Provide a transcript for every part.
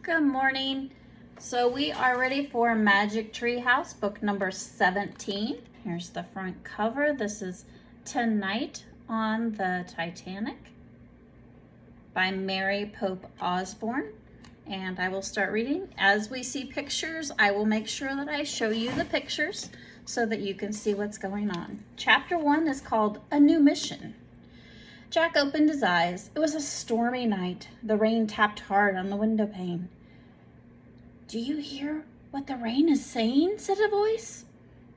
Good morning. So we are ready for Magic Tree House, book number 17. Here's the front cover. This is Tonight on the Titanic by Mary Pope Osborne. And I will start reading. As we see pictures, I will make sure that I show you the pictures so that you can see what's going on. Chapter 1 is called A New Mission. Jack opened his eyes. It was a stormy night. The rain tapped hard on the window pane. "Do you hear what the rain is saying?" said a voice.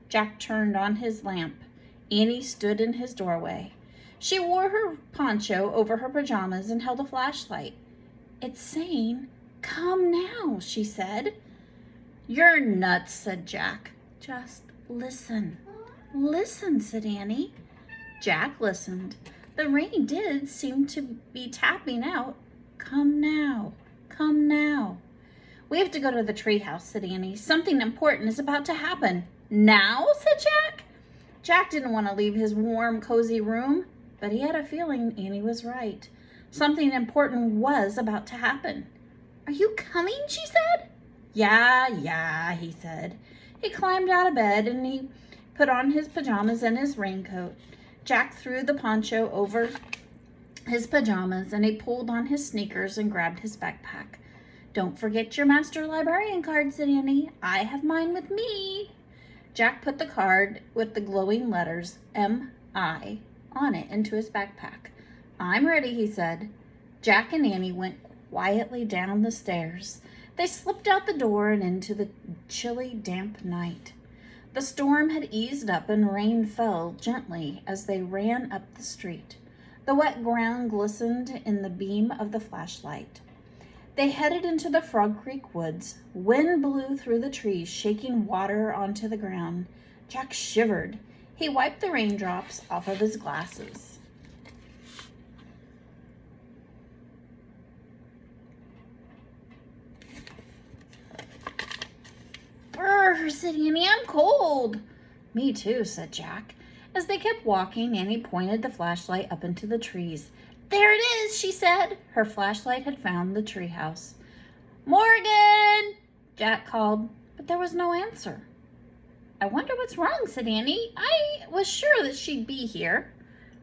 Jack turned on his lamp. Annie stood in his doorway. She wore her poncho over her pajamas and held a flashlight. "It's saying, 'Come now,'" she said. "You're nuts," said Jack. "Just listen." "Listen," said Annie. Jack listened. The rain did seem to be tapping out, "Come now, come now." "We have to go to the treehouse," said Annie. "Something important is about to happen." "Now?" said Jack. Jack didn't want to leave his warm, cozy room, but he had a feeling Annie was right. Something important was about to happen. "Are you coming?" she said. Yeah, he said. He climbed out of bed and he put on his pajamas and his raincoat. Jack threw the poncho over his pajamas and he pulled on his sneakers and grabbed his backpack. "Don't forget your master librarian card," said Annie. "I have mine with me." Jack put the card with the glowing letters M.I. on it into his backpack. "I'm ready," he said. Jack and Annie went quietly down the stairs. They slipped out the door and into the chilly, damp night. The storm had eased up and rain fell gently as they ran up the street. The wet ground glistened in the beam of the flashlight. They headed into the Frog Creek woods. Wind blew through the trees, shaking water onto the ground. Jack shivered. He wiped the raindrops off of his glasses. "Brr," said Annie, "I'm cold." "Me too," said Jack. As they kept walking, Annie pointed the flashlight up into the trees. "There it is," she said. Her flashlight had found the treehouse. "Morgan!" Jack called, but there was no answer. "I wonder what's wrong," said Annie. "I was sure that she'd be here."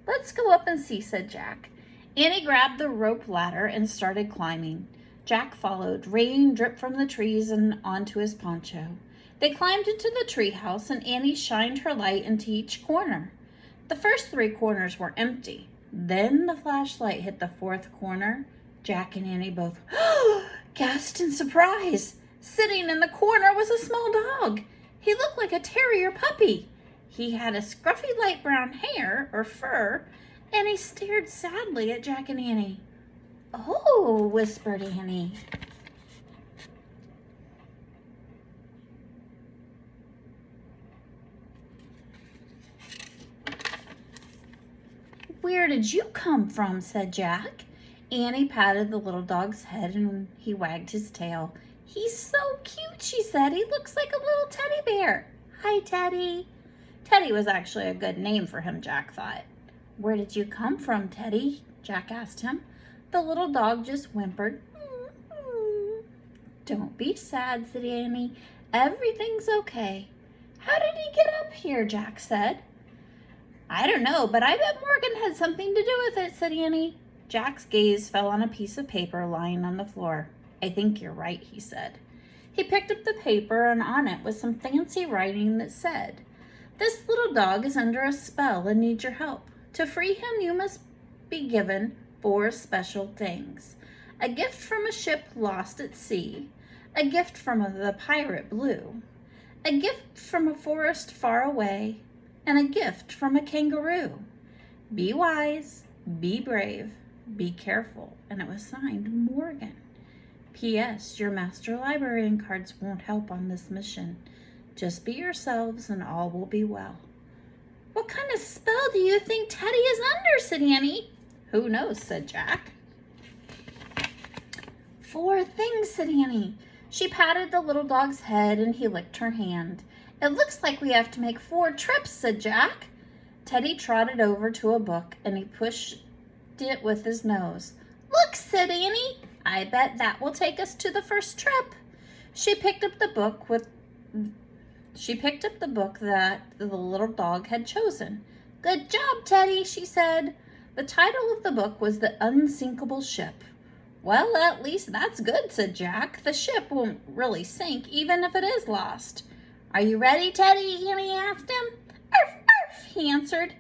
"Let's go up and see," said Jack. Annie grabbed the rope ladder and started climbing. Jack followed. Rain dripped from the trees and onto his poncho. They climbed into the treehouse and Annie shined her light into each corner. The first 3 corners were empty. Then the flashlight hit the 4th corner. Jack and Annie both gasped in surprise. Sitting in the corner was a small dog. He looked like a terrier puppy. He had a scruffy light brown hair or fur, and he stared sadly at Jack and Annie. "Oh," whispered Annie. "Where did you come from?" said Jack. Annie patted the little dog's head and he wagged his tail. "He's so cute," she said. "He looks like a little teddy bear." "Hi, Teddy." Teddy was actually a good name for him, Jack thought. "Where did you come from, Teddy?" Jack asked him. The little dog just whimpered. "Don't be sad," said Annie. "Everything's okay." "How did he get up here?" Jack said. "I don't know, but I bet Morgan had something to do with it," said Annie. Jack's gaze fell on a piece of paper lying on the floor. "I think you're right," he said. He picked up the paper and on it was some fancy writing that said, "This little dog is under a spell and needs your help. To free him, you must be given 4 special things. A gift from a ship lost at sea, a gift from the pirate Blue, a gift from a forest far away, and a gift from a kangaroo. Be wise, be brave, be careful." And it was signed Morgan. "P.S. Your master librarian cards won't help on this mission. Just be yourselves and all will be well." "What kind of spell do you think Teddy is under?" said Annie. "Who knows?" said Jack. 4 things, said Annie. She patted the little dog's head and he licked her hand. "It looks like we have to make 4 trips, said Jack. Teddy trotted over to a book and he pushed it with his nose. "Look," said Annie. I bet that will take us to the first trip. She picked up the book that the little dog had chosen. Good job, Teddy, she said. The title of the book was The Unsinkable Ship. Well, at least that's good, said Jack. The ship won't really sink, even if it is lost. Are you ready, Teddy? Annie asked him. Arf, arf, he answered.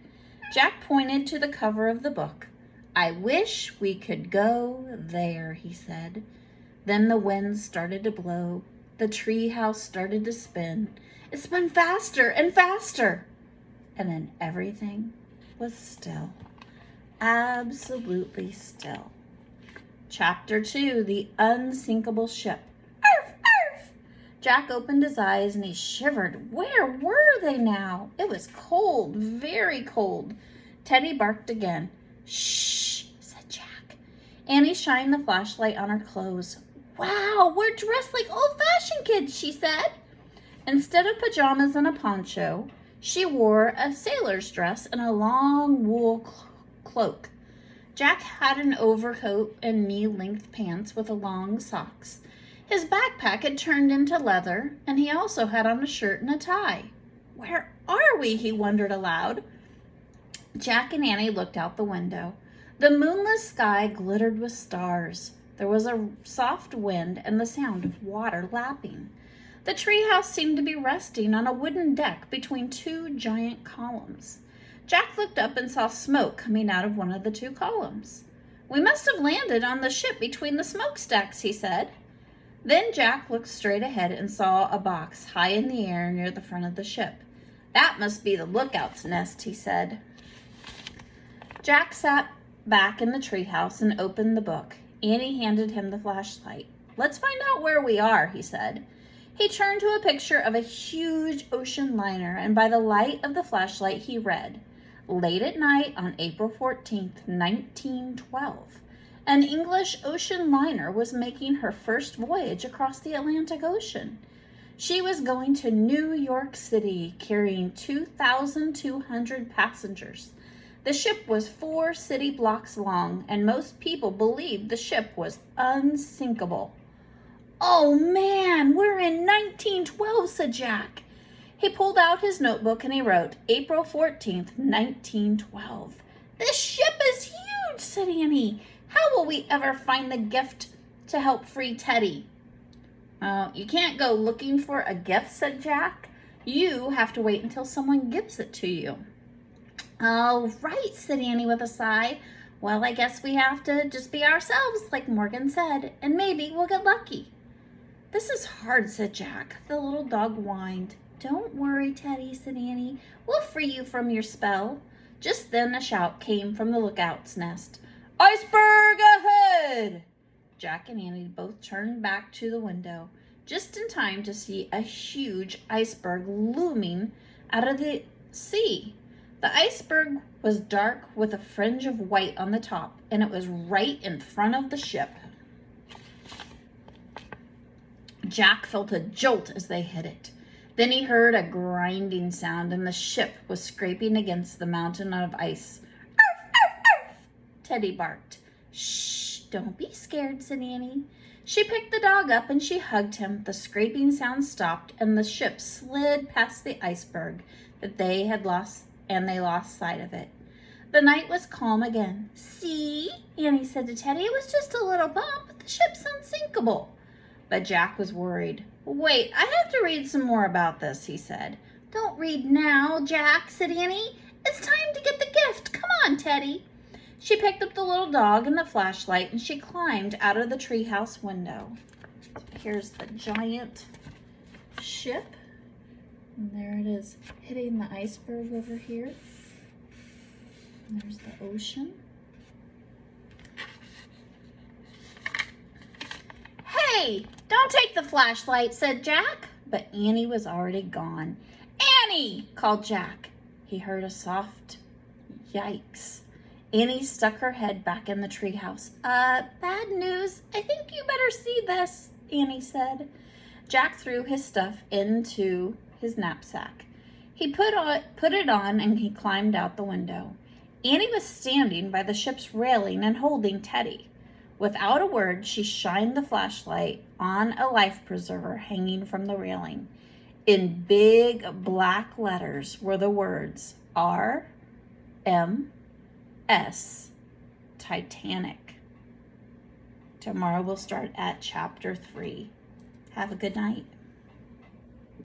Jack pointed to the cover of the book. I wish we could go there, he said. Then the wind started to blow. The tree house started to spin. It spun faster and faster. And then everything was still. Absolutely still. Chapter 2, The Unsinkable Ship. Arf, arf! Jack opened his eyes and he shivered. Where were they now? It was cold, very cold. Teddy barked again. Shh, said Jack. Annie shined the flashlight on her clothes. Wow, we're dressed like old-fashioned kids, she said. Instead of pajamas and a poncho, she wore a sailor's dress and a long wool cloak. Jack had an overcoat and knee-length pants with long socks. His backpack had turned into leather, and he also had on a shirt and a tie. Where are we? He wondered aloud. Jack and Annie looked out the window. The moonless sky glittered with stars. There was a soft wind and the sound of water lapping. The treehouse seemed to be resting on a wooden deck between two giant columns. Jack looked up and saw smoke coming out of one of the two columns. We must have landed on the ship between the smokestacks, he said. Then Jack looked straight ahead and saw a box high in the air near the front of the ship. That must be the lookout's nest, he said. Jack sat back in the treehouse and opened the book. Annie handed him the flashlight. Let's find out where we are, he said. He turned to a picture of a huge ocean liner, and by the light of the flashlight he read, Late at night on April 14th, 1912, an English ocean liner was making her first voyage across the Atlantic Ocean. She was going to New York City, carrying 2,200 passengers. The ship was 4 city blocks long, and most people believed the ship was unsinkable. Oh man, we're in 1912, said Jack. He pulled out his notebook and he wrote, April 14th, 1912. This ship is huge, said Annie. How will we ever find the gift to help free Teddy? You can't go looking for a gift, said Jack. You have to wait until someone gives it to you. Oh, right, said Annie with a sigh. Well, I guess we have to just be ourselves, like Morgan said, and maybe we'll get lucky. This is hard, said Jack. The little dog whined. Don't worry, Teddy, said Annie. We'll free you from your spell. Just then a shout came from the lookout's nest. Iceberg ahead! Jack and Annie both turned back to the window, just in time to see a huge iceberg looming out of the sea. The iceberg was dark with a fringe of white on the top, and it was right in front of the ship. Jack felt a jolt as they hit it. Then he heard a grinding sound, and the ship was scraping against the mountain of ice. Arf, arf, arf! Teddy barked. Shh, don't be scared, said Annie. She picked the dog up and she hugged him. The scraping sound stopped, and the ship slid past the iceberg that they had lost, and they lost sight of it. The night was calm again. See, Annie said to Teddy, it was just a little bump. The ship's unsinkable. But Jack was worried. Wait, I have to read some more about this, he said. Don't read now, Jack, said Annie. It's time to get the gift. Come on, Teddy. She picked up the little dog and the flashlight, and she climbed out of the treehouse window. Here's the giant ship. And there it is, hitting the iceberg over here. And there's the ocean. Hey, don't take the flashlight, said Jack. But Annie was already gone. Annie, called Jack. He heard a soft yikes. Annie stuck her head back in the treehouse. Bad news. I think you better see this, Annie said. Jack threw his stuff into his knapsack. He put it on and he climbed out the window. Annie was standing by the ship's railing and holding Teddy. Without a word, she shined the flashlight on a life preserver hanging from the railing. In big black letters were the words RMS Titanic. Tomorrow we'll start at chapter 3. Have a good night.